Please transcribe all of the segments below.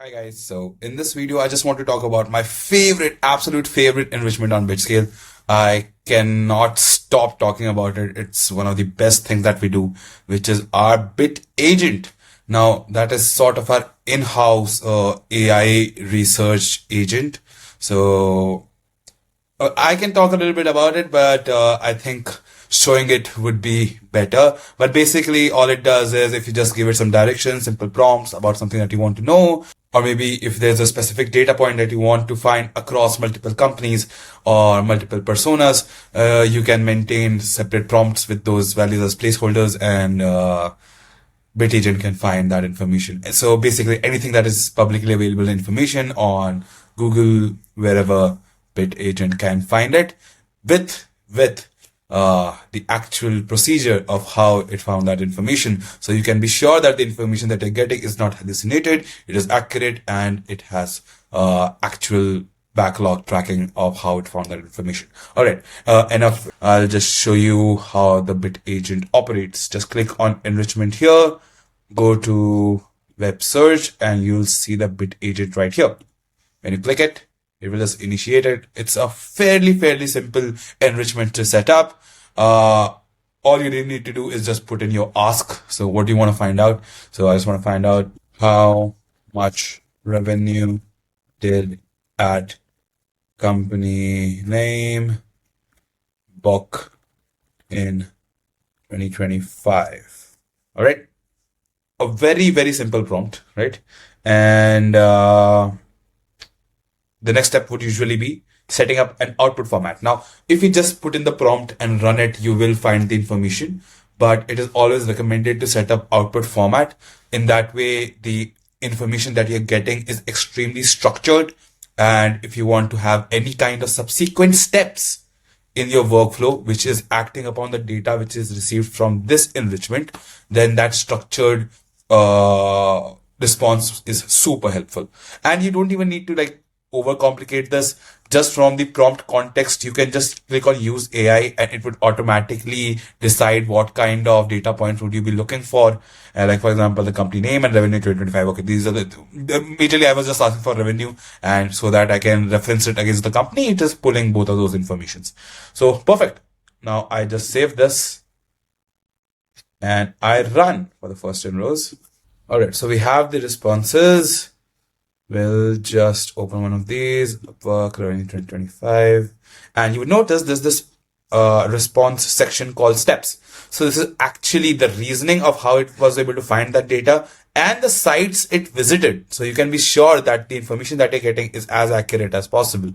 Hi guys, so in this video I just want to talk about my absolute favorite enrichment on BitScale. I cannot stop talking about it. It's one of the best things that we do, which is our BitAgent. Now that is sort of our in-house AI research agent. So I can talk a little bit about it, but I think showing it would be better. But basically, all it does is if you just give it some directions, simple prompts about something that you want to know, or maybe if there's a specific data point that you want to find across multiple companies or multiple personas, you can maintain separate prompts with those values as placeholders, and BitAgent can find that information. So basically, anything that is publicly available information on Google, wherever, BitAgent can find it with the actual procedure of how it found that information. So you can be sure that the information that you're getting is not hallucinated, it is accurate, and it has actual backlog tracking of how it found that information. All right, enough. I'll just show you how the BitAgent operates. Just click on enrichment here, go to web search, and you'll see the BitAgent right here. When you click it, it will just initiate it. It's a fairly simple enrichment to set up. All you really need to do is just put in your ask. So what do you want to find out? So I just want to find out how much revenue did at company name book in 2025. All right. A very simple prompt, right? And the next step would usually be setting up an output format. Now, if you just put in the prompt and run it, you will find the information, but it is always recommended to set up output format. In that way, the information that you're getting is extremely structured. And if you want to have any kind of subsequent steps in your workflow, which is acting upon the data which is received from this enrichment, then that structured response is super helpful. And you don't even need to overcomplicate this. Just from the prompt context, you can just click on use AI and it would automatically decide what kind of data points would you be looking for. Like for example, the company name and revenue 2025. Okay, these are majorly I was just asking for revenue, and so that I can reference it against the company, it is pulling both of those informations. So perfect. Now I just save this and I run for the first 10 rows. All right, so we have the responses. We'll just open one of these, work revenue 2025, and you would notice there's this response section called steps. So this is actually the reasoning of how it was able to find that data and the sites it visited. So you can be sure that the information that you're getting is as accurate as possible.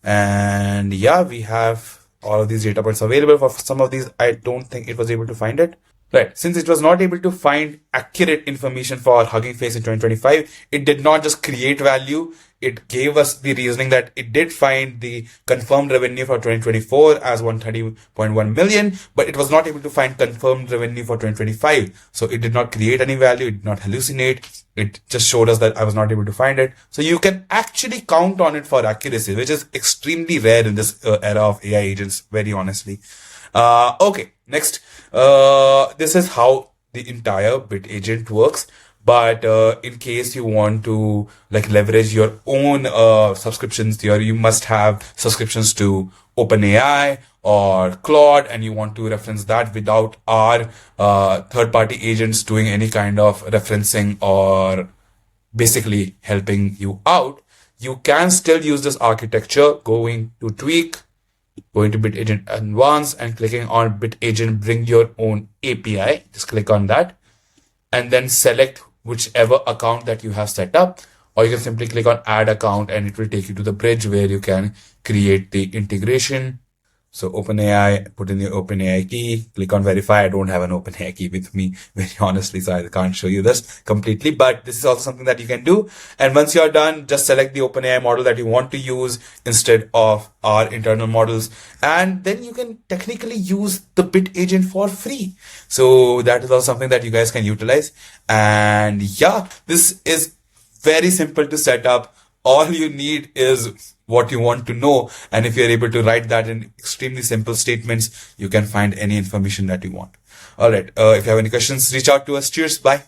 And yeah, we have all of these data points available. For some of these, I don't think it was able to find it. Right. Since it was not able to find accurate information for Hugging Face in 2025, it did not just create value. It gave us the reasoning that it did find the confirmed revenue for 2024 as 130.1 million, but it was not able to find confirmed revenue for 2025. So it did not create any value. It did not hallucinate. It just showed us that I was not able to find it. So you can actually count on it for accuracy, which is extremely rare in this era of AI agents, very honestly. Okay, next, this is how the entire BitAgent works. But in case you want to leverage your own subscriptions, you must have subscriptions to OpenAI or Claude, and you want to reference that without our third-party agents doing any kind of referencing or basically helping you out. You can still use this architecture, going to tweak, going to BitAgent Advanced and clicking on BitAgent Bring Your Own API. Just click on that and then select whichever account that you have set up, or you can simply click on Add Account and it will take you to the bridge where you can create the integration. So OpenAI, put in your OpenAI key, click on verify. I don't have an OpenAI key with me, very honestly, so I can't show you this completely, but this is also something that you can do. And once you're done, just select the OpenAI model that you want to use instead of our internal models. And then you can technically use the BitAgent for free. So that is also something that you guys can utilize. And yeah, this is very simple to set up. All you need is what you want to know. And if you're able to write that in extremely simple statements, you can find any information that you want. All right. If you have any questions, reach out to us. Cheers. Bye.